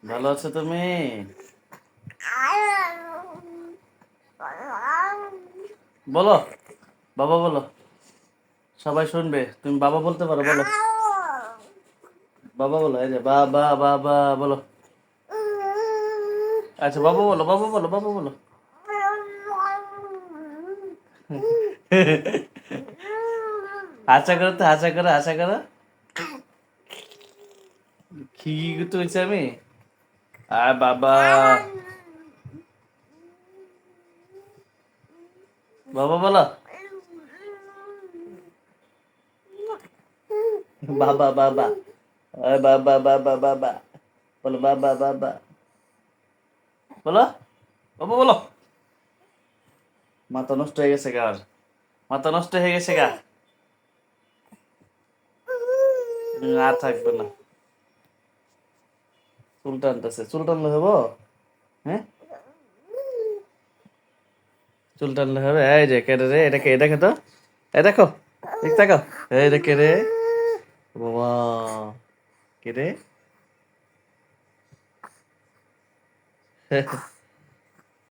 ভালো আছো তুমি? বলো, বাবা বলো, সবাই শুনবে। তুমি বাবা বলতে পারো, বলো বাবা বলো। এই যে বাবা বাবা বলো। আচ্ছা বাবা বলো, বাবা বলো, বাবা বলো। আশা করো তো, আশা করো, আশা করো। কি করতে হয়েছে আমি? আর বাবা বাবা বলো, বাবা বাবা। আয় বাবা বাবা বাবা বলো, বাবা বাবা বলো, বাবা বলো। মাথা নষ্ট হয়ে গেছে গা, আর মাথা নষ্ট হয়ে গেছে গা। আর থাকবে না। চুল টানতেছে, চুল টানলে হবো? হ্যাঁ, চুল টানলে হবে? এই যে কেটে রে, এটাকে, দেখে তো, এই দেখো, দেখ তাকাও। এই রে কে রে, বাবা, কে রে?